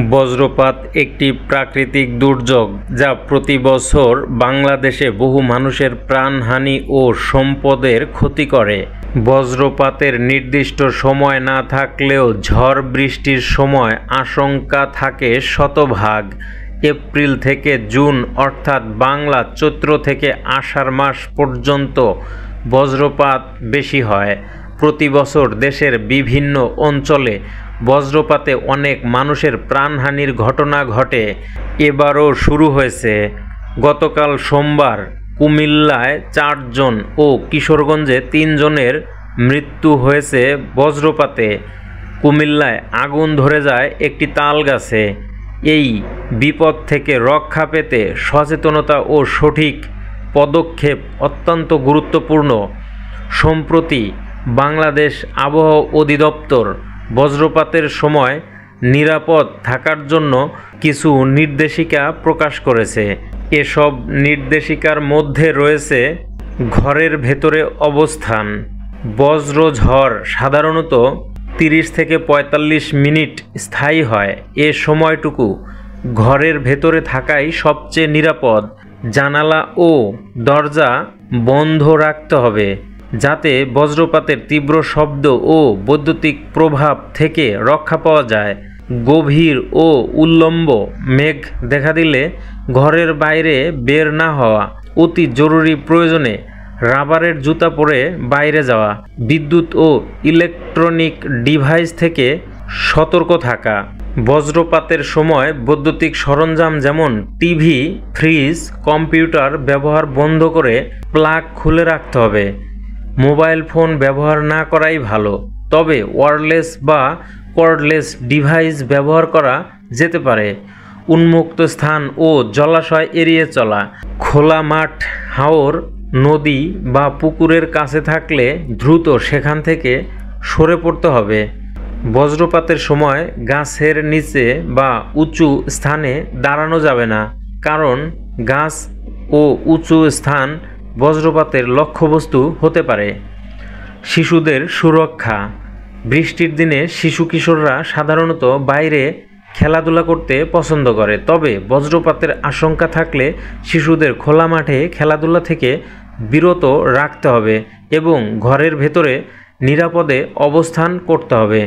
বজ্রপাত একটি প্রাকৃতিক দুর্যোগ যা প্রতি বছর বাংলাদেশে বহু মানুষের প্রাণহানি ও সম্পদের ক্ষতি করে। বজ্রপাতের নির্দিষ্ট সময় না থাকলেও ঝড় বৃষ্টির সময় আশঙ্কা থাকে শতভাগ। এপ্রিল থেকে জুন অর্থাৎ বাংলা চৈত্র থেকে আষাঢ় মাস পর্যন্ত বজ্রপাত বেশি হয়। প্রতি বছর দেশের বিভিন্ন অঞ্চলে বজ্রপাতে অনেক মানুষের প্রাণহানির ঘটনা ঘটে। এবারও শুরু হয়েছে। গতকাল সোমবার কুমিল্লায় 4 জন ও কিশোরগঞ্জে 3 জনের মৃত্যু হয়েছে বজ্রপাতে। কুমিল্লায় আগুন ধরে যায় একটি তাল গাছে। এই বিপদ থেকে রক্ষা পেতে সচেতনতা ও সঠিক পদক্ষেপ অত্যন্ত গুরুত্বপূর্ণ। সম্প্রতি বাংলাদেশ আবহাওয়া অধিদপ্তর বজ্রপাতের সময় নিরাপদ থাকার জন্য কিছু নির্দেশিকা প্রকাশ করেছে। এসব নির্দেশিকার মধ্যে রয়েছে ঘরের ভেতরে অবস্থান। বজ্রঝড় সাধারণত 30 থেকে 45 মিনিট স্থায়ী হয়। এ সময়টুকু ঘরের ভেতরে থাকাই সবচেয়ে নিরাপদ। জানালা ও দরজা বন্ধ রাখতে হবে যাতে বজ্রপাতের তীব্র শব্দ ও বৈদ্যুতিক প্রভাব থেকে রক্ষা পাওয়া যায়। গভীর ও উল্লম্ব মেঘ দেখা দিলে ঘরের বাইরে বের না হওয়া। অতি জরুরি প্রয়োজনে রাবারের জুতা পরে বাইরে যাওয়া। বিদ্যুৎ ও ইলেকট্রনিক ডিভাইস থেকে সতর্ক থাকা। বজ্রপাতের সময় বৈদ্যুতিক সরঞ্জাম যেমন টিভি, ফ্রিজ, কম্পিউটার ব্যবহার বন্ধ করে প্লাগ খুলে রাখতে হবে। মোবাইল ফোন ব্যবহার না করাই ভালো, তবে ওয়্যারলেস বা কর্ডলেস ডিভাইস ব্যবহার করা যেতে পারে। উন্মুক্ত স্থান ও জলাশয় এড়িয়ে চলা। খোলা মাঠ, হাওর, নদী বা পুকুরের কাছে থাকলে দ্রুত সেখান থেকে সরে পড়তে হবে। বজ্রপাতের সময় গাছের নিচে বা উঁচু স্থানে দাঁড়ানো যাবে না, কারণ গাছ ও উঁচু স্থান বজ্রপাতের লক্ষ্যবস্তু হতে পারে। শিশুদের সুরক্ষা। বৃষ্টির দিনে শিশু কিশোররা সাধারণত বাইরে খেলাধুলা করতে পছন্দ করে, তবে বজ্রপাতের আশঙ্কা থাকলে শিশুদের খোলা মাঠে খেলাধুলা থেকে বিরত রাখতে হবে এবং ঘরের ভেতরে নিরাপদে অবস্থান করতে হবে।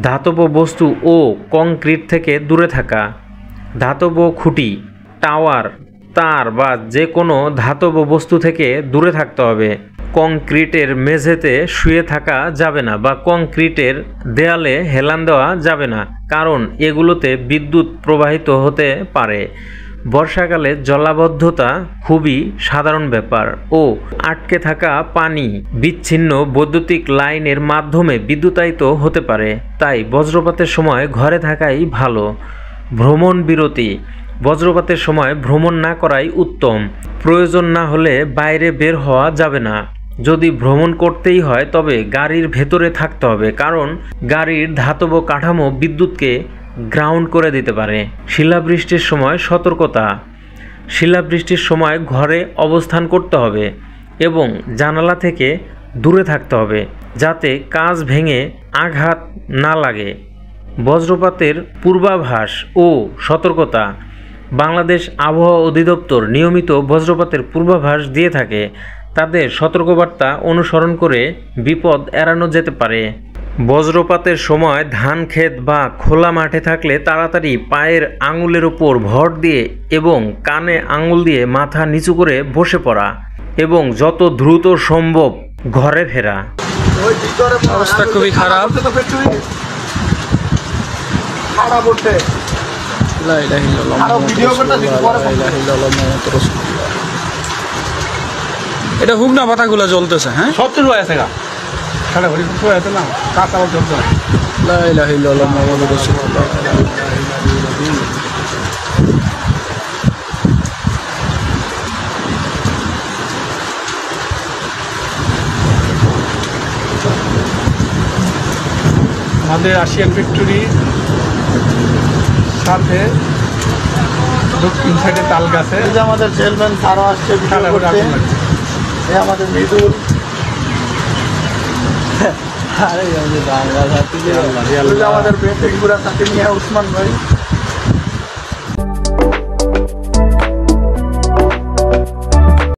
ধাতব বস্তু ও কংক্রিট থেকে দূরে থাকা। ধাতব খুঁটি, টাওয়ার, তার বা যে কোনো ধাতব বস্তু থেকে দূরে থাকতে হবে। কংক্রিটের মেঝেতে শুয়ে থাকা যাবে না বা কংক্রিটের দেয়ালে হেলান দেওয়া যাবে না, কারণ এগুলোতে বিদ্যুৎ প্রবাহিত হতে পারে। বর্ষাকালে জলাবদ্ধতা খুবই সাধারণ ব্যাপার ও আটকে থাকা পানি বিচ্ছিন্ন বৈদ্যুতিক লাইনের মাধ্যমে বিদ্যুতায়িত হতে পারে। তাই বজ্রপাতের সময় ঘরে থাকাই ভালো। ভ্রমণ বিরতি। বজ্রপাতের সময় ভ্রমণ না করাই উত্তম। প্রয়োজন না হলে বাইরে বের হওয়া যাবে না। যদি ভ্রমণ করতেই হয় তবে গাড়ির ভেতরে থাকতে হবে, কারণ গাড়ির ধাতব কাঠামো বিদ্যুৎকে গ্রাউন্ড করে দিতে পারে। শিলাবৃষ্টির সময় সতর্কতা। শিলাবৃষ্টির সময় ঘরে অবস্থান করতে হবে এবং জানালা থেকে দূরে থাকতে হবে যাতে কাঁচ ভেঙে আঘাত না লাগে। বজ্রপাতের পূর্বাভাস ও সতর্কতা। বাংলাদেশ আবহাওয়া অধিদপ্তর নিয়মিত বজ্রপাতের পূর্বাভাস দিয়ে থাকে। তাদের সতর্কবার্তা অনুসরণ করে বিপদ এড়ানো যেতে পারে। বজ্রপাতের সময় ধান ক্ষেত বা খোলা মাঠে থাকলে তাড়াতাড়ি পায়ের আঙুলের উপর ভর দিয়ে এবং কানে আঙুল দিয়ে মাথা নিচু করে বসে পড়া এবং যত দ্রুত সম্ভব ঘরে ফেরা। অবস্থা খুবই খারাপ। এটা হুগনা পাতাগুলো জ্বলতেছে। হ্যাঁ, সব কিছু আছে গা সারা ঘড়ি কিছু আছে না, কাজ আবার চলছে না। লা ইলাহা ইল্লাল্লাহ মুহাম্মাদুর রাসূলুল্লাহ। আমাদের আসিয়ান ফ্যাক্টরি সাথে দক্ষিণ সাইডে তাল গাছে আমাদের চেয়ারম্যান স্যারও আসছে ভিডিও করতে। আমাদের মৃদুল, আমাদের বেতের গুড়া সাথে নিয়ে উসমান ভাই।